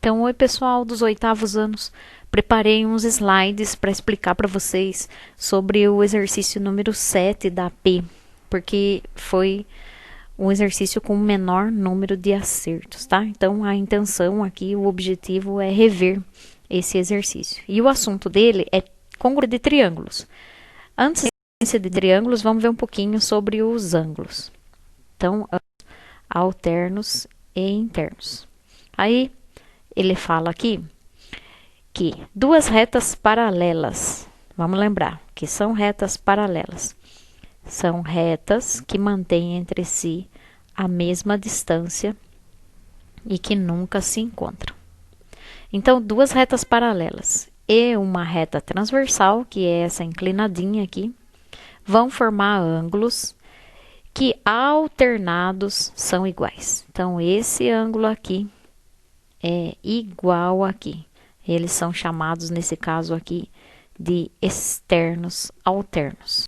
Então, oi pessoal dos oitavos anos, preparei uns slides para explicar para vocês sobre o exercício número 7 da AP, porque foi um exercício com o menor número de acertos, tá? Então, a intenção aqui, o objetivo é rever esse exercício. E o assunto dele é congruência de triângulos. Antes de triângulos, vamos ver um pouquinho sobre os ângulos. Então, alternos e internos. Aí, ele fala aqui que duas retas paralelas, vamos lembrar que são retas paralelas, são retas que mantêm entre si a mesma distância e que nunca se encontram. Então, duas retas paralelas e uma reta transversal, que é essa inclinadinha aqui, vão formar ângulos que alternados são iguais. Então, esse ângulo aqui é igual aqui. Eles são chamados, nesse caso aqui, de externos alternos.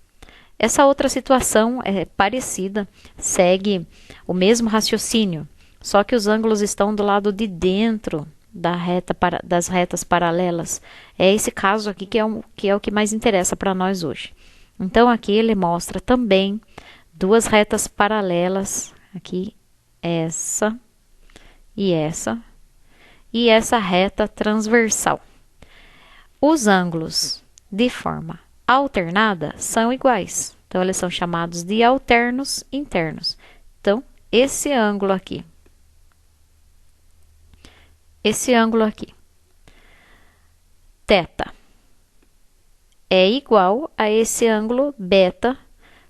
Essa outra situação é parecida, segue o mesmo raciocínio, só que os ângulos estão do lado de dentro das retas paralelas. É esse caso aqui que é o que mais interessa para nós hoje. Então, aqui ele mostra também duas retas paralelas, aqui essa e essa reta transversal. Os ângulos de forma alternada são iguais, então eles são chamados de alternos internos. Então, esse ângulo aqui, θ, é igual a esse ângulo beta,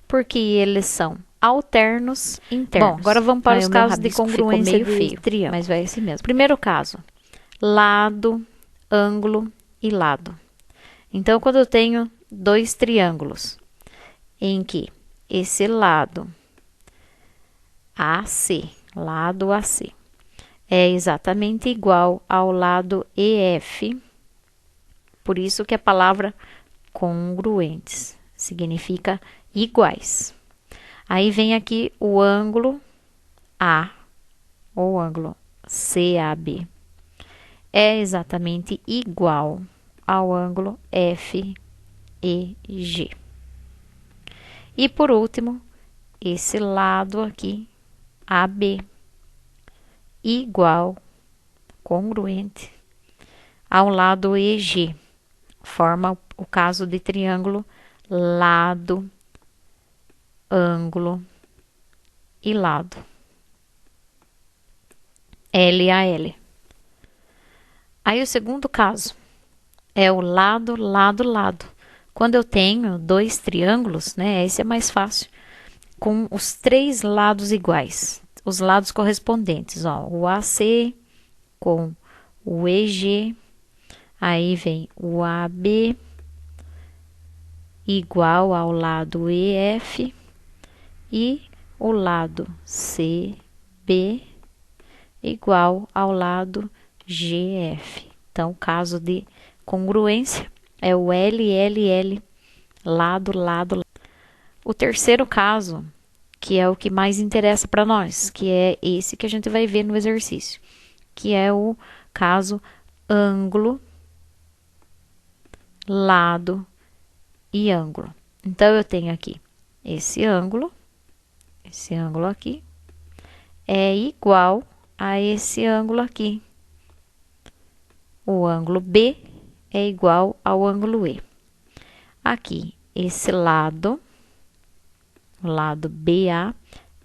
porque eles são alternos internos. Bom, agora vamos para os casos de congruência de triângulo. Mas vai esse mesmo. Primeiro caso, lado, ângulo e lado. Então, quando eu tenho dois triângulos, em que esse lado AC, é exatamente igual ao lado EF, por isso que a palavra congruentes significa iguais. Aí vem aqui o ângulo A, ou ângulo CAB, é exatamente igual ao ângulo FEG. E por último, esse lado aqui, AB, igual, congruente, ao lado EG, forma o caso de triângulo lado, ângulo e lado. LAL. Aí o segundo caso é o lado, lado, lado. Quando eu tenho dois triângulos, né, esse é mais fácil, com os três lados iguais, os lados correspondentes, ó, o AC com o EG, aí vem o AB igual ao lado EF e o lado CB igual ao lado GF. Então, o caso de congruência é o LLL, lado, lado. O terceiro caso, que é o que mais interessa para nós, que é esse que a gente vai ver no exercício, que é o caso ângulo, lado e ângulo. Então, eu tenho aqui esse ângulo aqui, é igual a esse ângulo aqui. O ângulo B é igual ao ângulo E. Aqui, esse lado, o lado BA,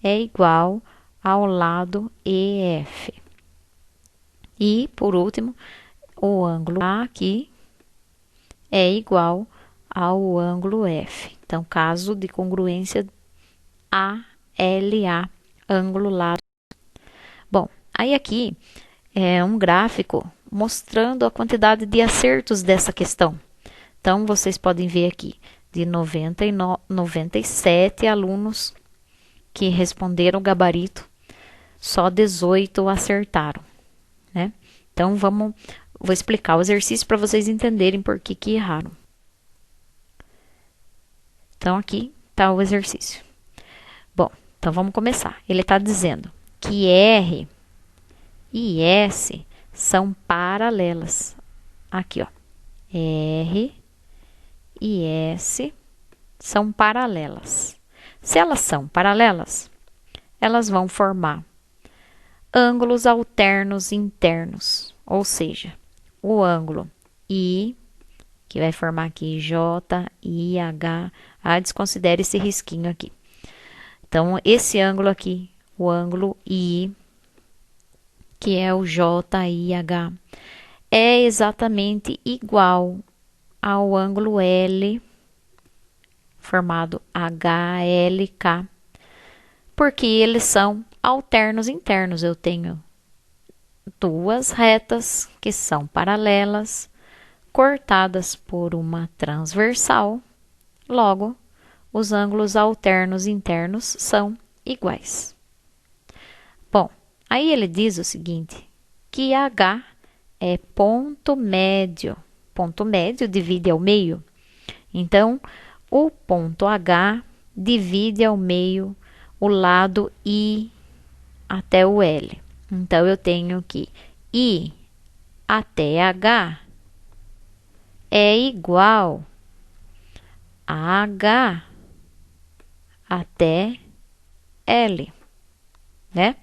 é igual ao lado EF. E, por último, o ângulo A aqui é igual ao ângulo F. Então, caso de congruência ALA, ângulo lado. Bom, aí aqui é um gráfico mostrando a quantidade de acertos dessa questão. Então, vocês podem ver aqui, de 97 alunos que responderam o gabarito, só 18 acertaram, né? Então, vou explicar o exercício para vocês entenderem por que erraram. Então, aqui está o exercício. Bom, então vamos começar. Ele está dizendo que R e S são paralelas. Aqui, ó, R e S são paralelas. Se elas são paralelas, elas vão formar ângulos alternos internos, ou seja, o ângulo I, que vai formar aqui J, I, H, desconsidere esse risquinho aqui. Então, esse ângulo aqui, o ângulo I, que é o JIH, é exatamente igual ao ângulo L, formado HLK, porque eles são alternos internos. Eu tenho duas retas que são paralelas, cortadas por uma transversal, logo, os ângulos alternos internos são iguais. Bom, aí ele diz o seguinte, que H é ponto médio divide ao meio. Então, o ponto H divide ao meio o lado I até o L. Então, eu tenho que I até H é igual a H até L, né?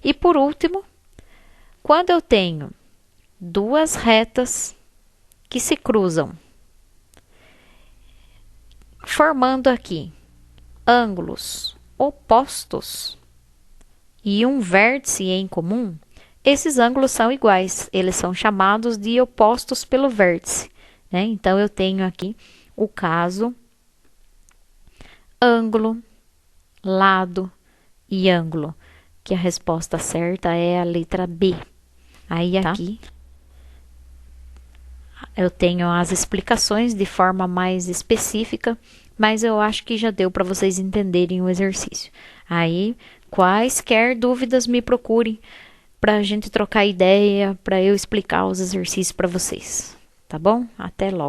E por último, quando eu tenho duas retas que se cruzam, formando aqui ângulos opostos e um vértice em comum, esses ângulos são iguais, eles são chamados de opostos pelo vértice, né? Então, eu tenho aqui o caso ângulo, lado e ângulo, que a resposta certa é a letra B. Aí aqui eu tenho as explicações de forma mais específica, mas eu acho que já deu para vocês entenderem o exercício. Aí, quaisquer dúvidas, me procurem para a gente trocar ideia, para eu explicar os exercícios para vocês. Tá bom? Até logo.